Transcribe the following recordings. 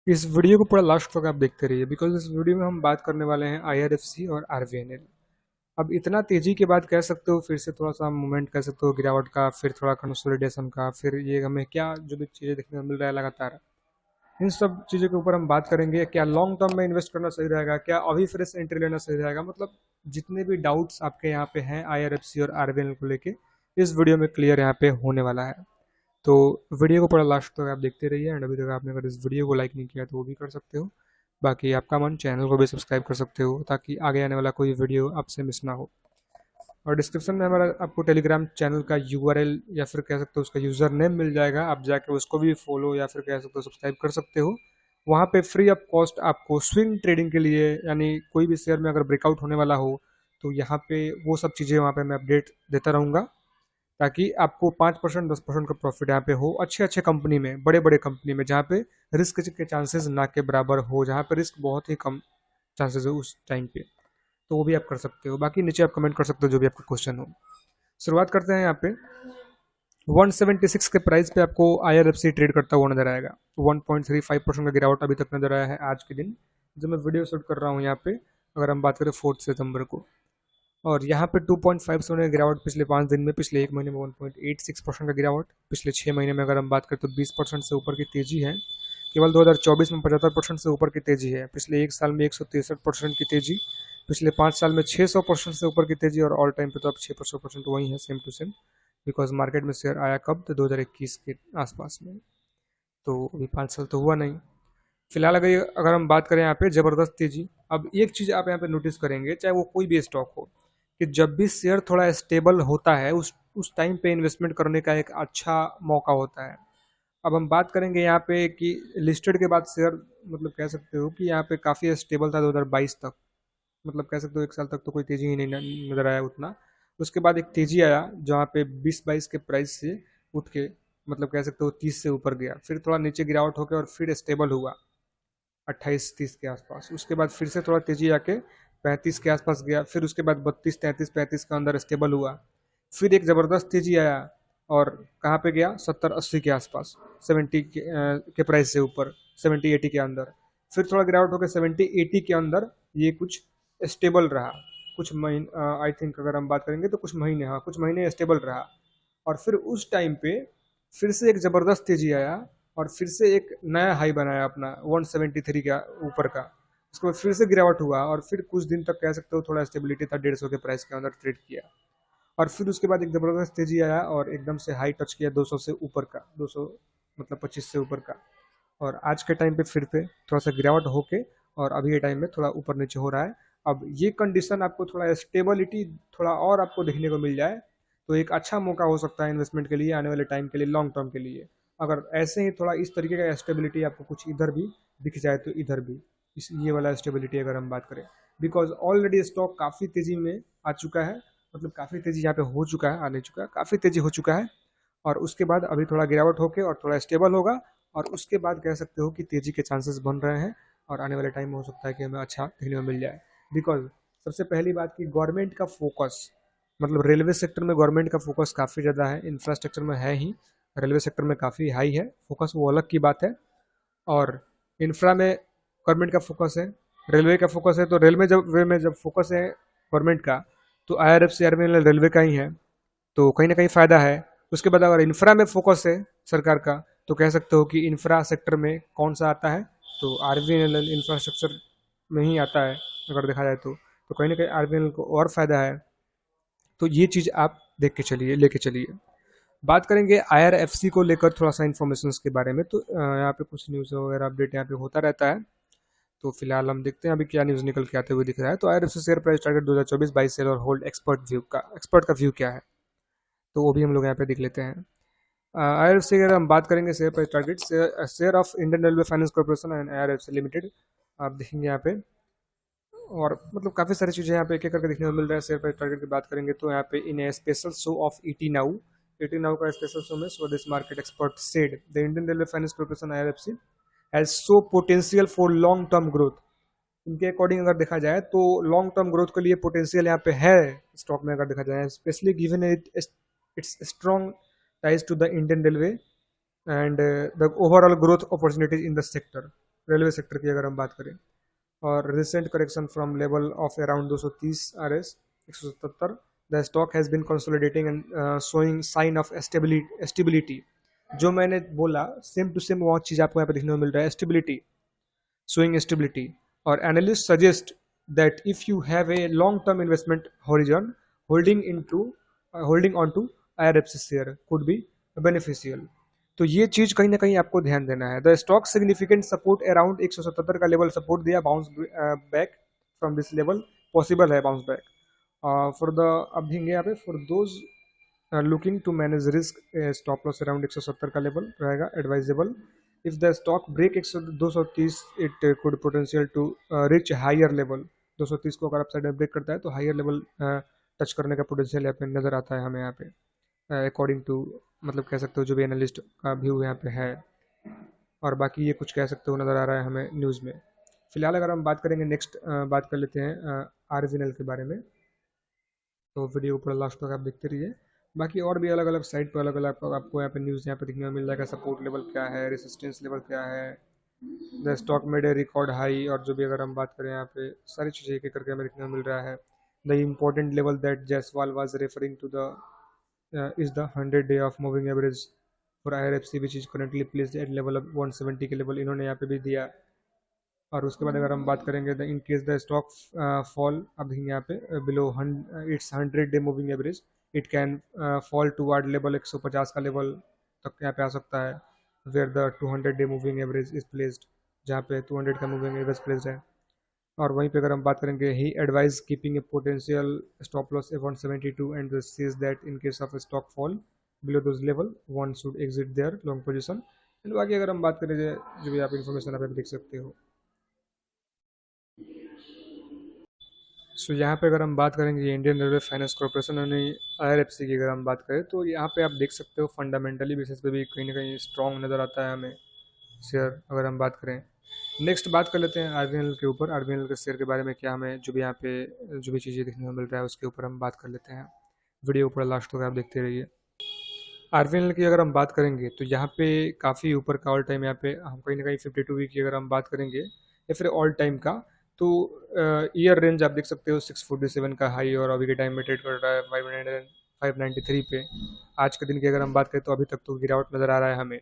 इस वीडियो को पूरा लास्ट तक आप देखते रहिए बिकॉज इस वीडियो में हम बात करने वाले हैं आईआरएफसी और आरवीएनएल। अब इतना तेजी के बाद कह सकते हो फिर से थोड़ा सा मूवमेंट कह सकते हो गिरावट का, फिर थोड़ा कंसोलिडेशन का, फिर ये हमें क्या जो भी चीज़ें देखने को मिल रहा है लगातार, इन सब चीज़ों के ऊपर हम बात करेंगे। क्या लॉन्ग टर्म में इन्वेस्ट करना सही रहेगा, क्या अभी फ्रेश एंट्री लेना सही रहेगा, मतलब जितने भी डाउट्स आपके यहाँ पे हैं आईआरएफसी और आरवीएनएल को लेके इस वीडियो में क्लियर यहाँ पे होने वाला है। तो वीडियो को पूरा लास्ट तक आप देखते रहिए एंड अभी तक आपने अगर इस वीडियो को लाइक नहीं किया तो वो भी कर सकते हो। बाकी आपका मन, चैनल को भी सब्सक्राइब कर सकते हो ताकि आगे आने वाला कोई वीडियो आपसे मिस ना हो। और डिस्क्रिप्शन में हमारा आपको टेलीग्राम चैनल का यूआरएल या फिर कह सकते हो उसका यूज़र नेम मिल जाएगा, आप जाके उसको भी फॉलो या फिर कह सकते हो सब्सक्राइब कर सकते हो। वहाँ पे फ्री ऑफ कॉस्ट आपको स्विंग ट्रेडिंग के लिए, यानी कोई भी शेयर में अगर ब्रेकआउट होने वाला हो तो यहाँ पे वो सब चीज़ें वहाँ पे मैं अपडेट देता रहूँगा ताकि आपको 5% 10% का प्रॉफिट यहाँ पे हो अच्छे अच्छे कंपनी में, बड़े बड़े कंपनी में जहाँ पे रिस्क के चांसेस ना के बराबर हो, जहाँ पे रिस्क बहुत ही कम चांसेस हो उस टाइम पे। तो वो भी आप कर सकते हो। बाकी नीचे आप कमेंट कर सकते हो जो भी आपका क्वेश्चन हो। शुरुआत करते हैं यहाँ पे 176 के प्राइस पे आपको आईआरएफसी ट्रेड करता हुआ नजर आएगा। 1.35% का गिरावट अभी तक नजर आया है आज के दिन जब मैं वीडियो शूट कर रहा हूँ यहाँ पे, अगर हम बात करें 4 सितंबर को। और यहाँ पे 2.57 का गिरावट पिछले 5 दिन में, पिछले एक महीने में 1.86% का गिरावट, पिछले 6 महीने में अगर हम बात करें तो 20% से ऊपर की तेजी है। केवल 2024 में 75% से ऊपर की तेजी है, पिछले एक साल में 163% की तेजी, पिछले 5 साल में 600% से ऊपर की तेजी, और ऑल टाइम पे तो अब 600% वही है, same to same. Because market में शेयर आया कब, तो 2021 के आसपास में, तो अभी 5 साल तो हुआ नहीं। फिलहाल अगर हम बात करें यहाँ पे ज़बरदस्त तेजी। अब एक चीज़ आप यहाँ पे नोटिस करेंगे, चाहे वो कोई भी स्टॉक हो, कि जब भी शेयर थोड़ा स्टेबल होता है उस टाइम पे इन्वेस्टमेंट करने का एक अच्छा मौका होता है। अब हम बात करेंगे यहाँ पे कि लिस्टेड के बाद शेयर, मतलब कह सकते हो कि यहाँ पे काफ़ी स्टेबल था 2022 तक, मतलब कह सकते हो एक साल तक तो कोई तेजी ही नहीं नजर आया उतना। उसके बाद एक तेजी आया जहाँ पे 20-22 के प्राइस से उठ के, मतलब कह सकते हो 30 से ऊपर गया, फिर थोड़ा नीचे गिरावट होकर और फिर स्टेबल हुआ 28-30 के आसपास। उसके बाद फिर से थोड़ा तेजी आके 35 के आसपास गया, फिर उसके बाद 32, 33, 35 के अंदर स्टेबल हुआ, फिर एक ज़बरदस्त तेजी आया और कहाँ पे गया, 70-80 के आसपास, 70 के प्राइस से ऊपर, 70-80 के अंदर, फिर थोड़ा गिरावट होकर 70-80 के अंदर ये कुछ स्टेबल रहा। कुछ महीने, आई थिंक अगर हम बात करेंगे तो कुछ महीने, हाँ कुछ महीने स्टेबल रहा। और फिर उस टाइम पे फिर से एक ज़बरदस्त तेजी आया और फिर से एक नया हाई बनाया अपना 173 का ऊपर का। उसके बाद फिर से गिरावट हुआ और फिर कुछ दिन तक कह सकते हो थोड़ा स्टेबिलिटी था, 150 के प्राइस के अंदर ट्रेड किया। और फिर उसके बाद एक ज़बरदस्त तेजी आया और एकदम से हाई टच किया 200 से ऊपर का, 200 मतलब 25 से ऊपर का। और आज के टाइम पे फिर से थोड़ा सा गिरावट होके और अभी के टाइम में थोड़ा ऊपर नीचे हो रहा है। अब ये कंडीशन आपको थोड़ा स्टेबिलिटी थोड़ा और आपको देखने को मिल जाए तो एक अच्छा मौका हो सकता है इन्वेस्टमेंट के लिए, आने वाले टाइम के लिए, लॉन्ग टर्म के लिए। अगर ऐसे ही थोड़ा इस तरीके का स्टेबिलिटी आपको कुछ इधर भी दिख जाए तो इधर भी, इस ये वाला स्टेबिलिटी अगर हम बात करें, बिकॉज ऑलरेडी स्टॉक काफ़ी तेज़ी में आ चुका है, मतलब काफ़ी तेज़ी यहाँ पे हो चुका है, आने चुका है, काफ़ी तेज़ी हो चुका है। और उसके बाद अभी थोड़ा गिरावट होके और थोड़ा स्टेबल होगा और उसके बाद कह सकते हो कि तेज़ी के चांसेस बन रहे हैं और आने वाले टाइम में हो सकता है कि हमें अच्छा देखने को मिल जाए। बिकॉज सबसे पहली बात कि गवर्नमेंट का फोकस, मतलब रेलवे सेक्टर में गवर्नमेंट का फोकस काफ़ी ज़्यादा है, इंफ्रास्ट्रक्चर में है ही, रेलवे सेक्टर में काफ़ी हाई है फोकस, वो अलग की बात है। और इंफ्रा में गवर्नमेंट का फोकस है, रेलवे का फोकस है, तो रेलवे में जब फोकस है गवर्नमेंट का तो आईआरएफसी आरबीएल रेलवे का ही है, तो कहीं ना कहीं फ़ायदा है। उसके बाद अगर इंफ्रा में फोकस है सरकार का तो कह सकते हो कि इंफ्रा सेक्टर में कौन सा आता है, तो आरबीएल इंफ्रास्ट्रक्चर में ही आता है अगर देखा जाए तो कहीं ना कहीं आरबीएल को और फ़ायदा है। तो ये चीज़ आप देख के चलिए, लेके चलिए। बात करेंगे आईआरएफसी को लेकर थोड़ा सा इन्फॉर्मेशन के बारे में, तो यहाँ पे कुछ न्यूज़ वगैरह अपडेट यहाँ पे होता रहता है। तो फिलहाल हम देखते हैं अभी क्या न्यूज़ निकल के आते हुए दिख रहा है। तो IRFC share price target 2024 buy sell और होल्ड, एक्सपर्ट का व्यू क्या है, तो वो भी हम लोग यहाँ पे देख लेते हैं। आईआरएफसी अगर हम बात करेंगे share price target, share of Indian Railway Finance corporation and IRFC limited, आप देखेंगे यहाँ पे, और मतलब काफ़ी सारी चीज़ें यहाँ पे एक एक करके देखने को मिल रहा है। शेयर प्राइस टारगेट की बात करेंगे तो यहाँ पे in a special show of ET Now, ET Now का स्पेशल शो में Swadesh market expert said the Indian Railway Finance Corporation IRFC has so potential for long term growth. इनके अकॉर्डिंग अगर देखा जाए तो लॉन्ग टर्म ग्रोथ के लिए potential यहाँ पे है स्टॉक में, अगर देखा जाए specially given it's strong ties to the Indian Railway and the overall growth opportunities in the sector। Railway sector की अगर हम बात करें, और recent correction from level of around 230 RS 177, the stock has been consolidating and showing sign of stability. जो मैंने बोला same to same वो चीज़ आपको यहाँ पे देखने को मिल रहा है, stability, showing stability, or analysts suggest that if you have a long term investment horizon, holding on to IRFC share could be beneficial। तो ये चीज कहीं ना कहीं आपको ध्यान देना है। The stock significant support around 177 का लेवल सपोर्ट दिया, bounce back from this level possible है बाउंस बैक। फॉर द अब देंगे यहाँ पे for those looking to manage risk, stop loss around 170 का लेवल रहेगा advisable. If the stock break 230 it could potential to reach higher level. 230 को अगर आप साइड में ब्रेक करता है तो हायर लेवल टच करने का पोटेंशियल यहाँ पे नज़र आता है हमें यहाँ पे, अकॉर्डिंग टू मतलब कह सकते हो जो भी एनालिस्ट का व्यू यहाँ पे है, और बाकी ये कुछ कह सकते हो नज़र आ रहा है हमें न्यूज़ में। फिलहाल अगर हम बात करेंगे नेक्स्ट बात कर लेते हैं RVNL के बारे में, तो वीडियो ऊपर लास्ट तक आप देखते रहिए। बाकी और भी अलग अलग साइट पर अलग अलग आपको यहाँ पे न्यूज़ यहाँ पे देखने को मिल जाएगा, सपोर्ट लेवल क्या है, रेसिस्टेंस लेवल क्या है, the stock made a record high, और जो भी अगर हम बात करें यहाँ पे सारी चीज़ें एक एक करके हमें देखने को मिल रहा है। The important level that Jaiswal was referring to the is the 100-day of moving average for IRFC which is currently placed at level of 170 के लेवल इन्होंने यहाँ पे भी दिया। और उसके बाद अगर हम बात करेंगे the in case the stock fall, अब यहाँ पे below its 100-day moving average, it can fall toward level 150 का लेवल तक यहाँ पे आ सकता है, where the 200-day moving average is placed, जहाँ पे 200 का मूविंग एवरेज प्लेस्ड है। और वहीं पे अगर हम बात करेंगे he advise keeping a potential stop loss 172 and says that in case of stock fall below those level one should exit there long position. And बाकी अगर हम बात करें जो भी आप इन्फॉर्मेशन आप देख सकते हो। सो यहाँ पे अगर हम बात करेंगे इंडियन रेलवे फाइनेंस कॉर्पोरेशन यानी IRFC की अगर हम बात करें, तो यहाँ पे आप देख सकते हो फंडामेंटली बेसिस पे भी कहीं ना कहीं स्ट्रॉन्ग नज़र आता है हमें शेयर अगर हम बात करें। नेक्स्ट बात कर लेते हैं RVNL के ऊपर, RVNL के शेयर के बारे में क्या हमें जो भी यहाँ पे जो भी चीज़ें देखने को मिल रहा है उसके ऊपर हम बात कर लेते हैं। वीडियो ऊपर लास्ट तक आप देखते रहिए। RVNL की अगर हम बात करेंगे तो यहाँ पे काफ़ी ऊपर का ऑल टाइम यहाँ पे हम कहीं ना कहीं 52 वीक की अगर हम बात करेंगे या फिर ऑल टाइम का, तो ईयर रेंज आप देख सकते हो 647 का हाई, और अभी के टाइम में ट्रेड कर रहा है 593 पे। आज के दिन की अगर हम बात करें तो अभी तक तो गिरावट नज़र आ रहा है हमें।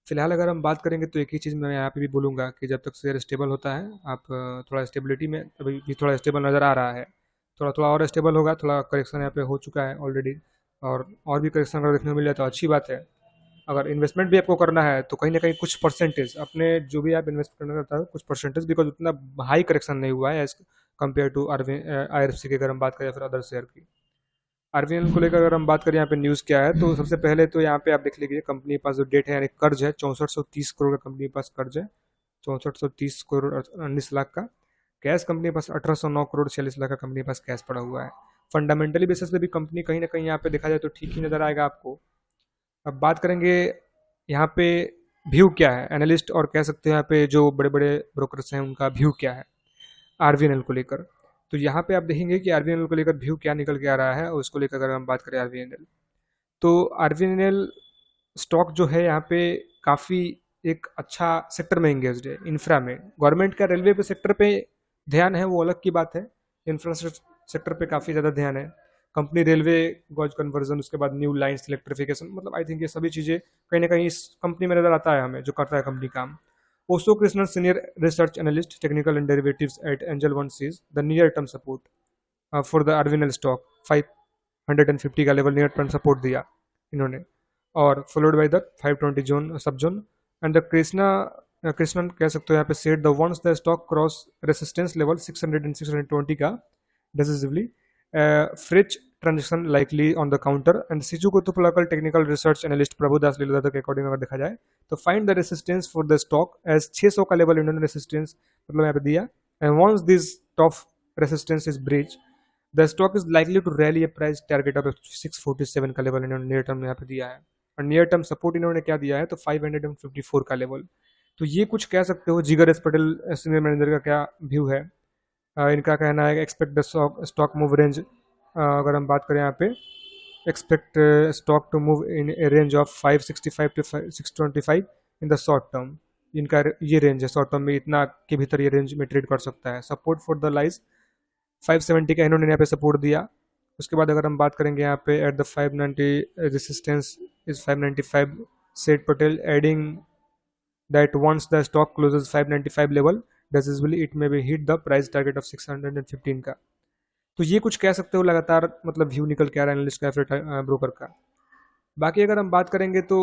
फिलहाल अगर हम बात करेंगे तो एक ही चीज़ मैं यहाँ पे भी बोलूँगा कि जब तक शेयर स्टेबल होता है आप थोड़ा स्टेबिलिटी में, अभी भी थोड़ा स्टेबल नज़र आ रहा है, थोड़ा थोड़ा और स्टेबल होगा, थोड़ा करेक्शन यहाँ पे हो चुका है ऑलरेडी, और भी करेक्शन अगर देखने को मिल जाए तो अच्छी बात है। अगर इन्वेस्टमेंट भी आपको करना है तो कहीं ना कहीं कुछ परसेंटेज अपने जो भी आप इन्वेस्ट करना चाहते हो कुछ परसेंटेज, बिकॉज उतना हाई करेक्शन नहीं हुआ है एज कम्पेयर टू IRFC की अगर हम बात करें फिर अदर शेयर की। RVNL को लेकर अगर हम बात करें यहाँ पे न्यूज़ क्या है, तो सबसे पहले तो यहाँ पे आप देख लीजिए कंपनी के पास जो डेट है यानी कर्ज है 6430 करोड़ का कंपनी के पास कर्ज है, 6430 करोड़ 19 लाख का। कैश कंपनी के पास 1809 करोड़ 46 लाख का कंपनी के पास कैश पड़ा हुआ है। फंडामेंटली बेसिस पे भी कंपनी कहीं ना कहीं यहाँ पे देखा जाए तो ठीक ही नजर आएगा आपको। अब बात करेंगे यहाँ पे व्यू क्या है, एनालिस्ट और कह सकते हैं यहाँ पे जो बड़े बड़े ब्रोकर्स हैं उनका व्यू क्या है RVNL को लेकर। तो यहाँ पे आप देखेंगे कि RVNL को लेकर व्यू क्या निकल के आ रहा है, और उसको लेकर अगर हम बात करें RVNL, तो RVNL स्टॉक जो है यहाँ पे काफ़ी एक अच्छा सेक्टर में इंगेज्ड है, इंफ्रा में। गवर्नमेंट का रेलवे पे सेक्टर पे ध्यान है वो अलग की बात है, इंफ्रास्ट्रक्चर सेक्टर पे काफ़ी ज़्यादा ध्यान है। कंपनी रेलवे गॉज कन्वर्जन, उसके बाद न्यू लाइन्स इलेक्ट्रिफिकेशन, मतलब आई थिंक ये सभी चीज़ें कहीं ना कहीं इस कंपनी में नज़र आता है हमें जो करता है कंपनी काम। Osho Krishnan senior research analyst technical and derivatives at Angel One says the near term support for the RVNL stock 550 का लेवल नियर टर्म सपोर्ट दिया इन्होंने, और followed by the 520 zone sub zone. And the Krishnan कह सकते हो यहाँ पे set the once the stock cross resistance level 600 and 620 का decisively, fridge transaction likely on the counter, and Siju Kutupalakal technical research analyst Prabhudas Lilladher के according अगर देखा जाए तो find the resistance for the stock as 600 का level इन्होंने resistance मतलब यहाँ पे दिया, and once this top resistance is breach the stock is likely to rally a price target of 647 का लेवल इन्होंने नियर टर्म यहाँ पे दिया है, और नियर टर्म सपोर्ट इन्होंने क्या दिया है तो 554 का लेवल। तो ये कुछ कह सकते हो जिगर एस पटेल सीनियर मैनेजर का क्या व्यू है। इनका कहना है expect the stock move range, अगर हम बात करें यहाँ पे expect stock to move in a range of 565 to 625 in the short term, इनका ये रेंज है, शॉर्ट टर्म में इतना के भीतर ये रेंज में ट्रेड कर सकता है। सपोर्ट फॉर द लाइज 570 का इन्होंने यहाँ पे सपोर्ट दिया। उसके बाद अगर हम बात करेंगे यहाँ पे at the 590 resistance is 595, Seth Patel adding that once the stock closes 595 level decisively it may be hit the price target of 615 का। तो ये कुछ कह सकते हो लगातार मतलब व्यू निकल के आ रहा है एनालिस्ट का फिर ब्रोकर का। बाकी अगर हम बात करेंगे तो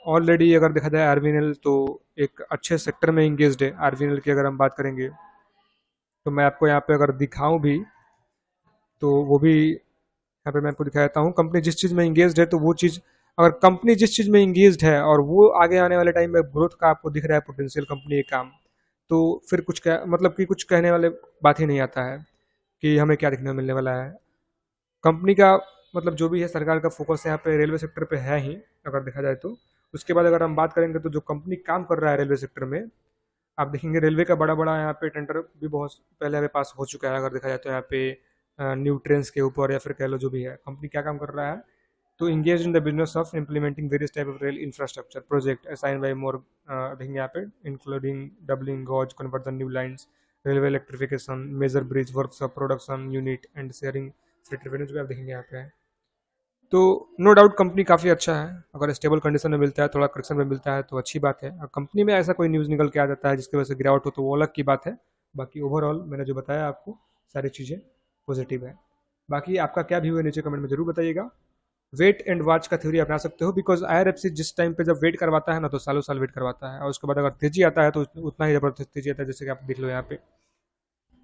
ऑलरेडी अगर देखा जाए आरवीएनएल तो एक अच्छे सेक्टर में इंगेज्ड है। आरवीएनएल की अगर हम बात करेंगे तो मैं आपको यहाँ पे अगर दिखाऊं भी तो वो भी यहाँ पे मैं आपको दिखा देता हूँ। कंपनी जिस चीज़ में इंगेज्ड है तो वो चीज़, अगर कंपनी जिस चीज़ में इंगेज्ड है और वो आगे आने वाले टाइम में ग्रोथ का आपको दिख रहा है पोटेंशियल कंपनी के काम, तो फिर कुछ क्या मतलब कि कुछ कहने वाले बात ही नहीं आता है कि हमें क्या देखने को मिलने वाला है। कंपनी का मतलब जो भी है सरकार का फोकस यहाँ पे रेलवे सेक्टर पे है ही अगर देखा जाए तो। उसके बाद अगर हम बात करेंगे तो जो कंपनी काम कर रहा है रेलवे सेक्टर में, आप देखेंगे रेलवे का बड़ा बड़ा यहाँ पे टेंडर भी बहुत पहले हमें पास हो चुका है। अगर देखा जाए तो यहाँ पे न्यू ट्रेन्स के ऊपर या फिर कह लो जो भी है कंपनी क्या काम कर रहा है, तो engage in the business of implementing various type of rail infrastructure project assign by MoR, देखेंगे यहाँ पे including doubling gauge conversion new lines, railway electrification, major bridge workshop production unit and sharing freight revenue भी आप देखेंगे यहाँ पे है। तो नो डाउट कंपनी काफ़ी अच्छा है। अगर स्टेबल कंडीशन में मिलता है, थोड़ा करेक्शन में मिलता है तो अच्छी बात है। और कंपनी में ऐसा कोई न्यूज़ निकल के आ जाता है जिसकी वजह से गिरावट हो तो वो अलग की बात है। बाकी ओवरऑल मैंने जो बताया आपको सारी चीज़ें पॉजिटिव है। बाकी आपका क्या व्यू है नीचे कमेंट में जरूर बताइएगा। वेट एंड वॉच का थ्योरी अपना सकते हो, बिकॉज आईआरएफसी जिस टाइम पे जब वेट करवाता है ना तो सालों साल वेट करवाता है, और उसके बाद अगर तेजी आता है तो उतना ही ज़बरदस्त तेजी आता है, जैसे कि आप देख लो यहाँ पे।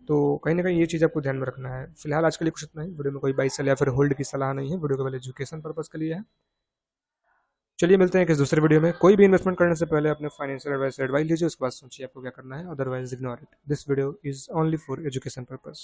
तो कहीं ना कहीं ये चीज़ आपको ध्यान में रखना है। फिलहाल आज के लिए कुछ इतना ही। वीडियो में कोई बाई सेल या फिर होल्ड की सलाह नहीं है, वीडियो केवल एजुकेशन पर्पज़ के लिए है। चलिए मिलते हैं किसी दूसरे वीडियो में। कोई भी इन्वेस्टमेंट करने से पहले अपने फाइनेंशियल एडवाइस लीजिए, उसके बाद सोचिए आपको क्या करना है, otherwise ignore it. This video is only for education purpose.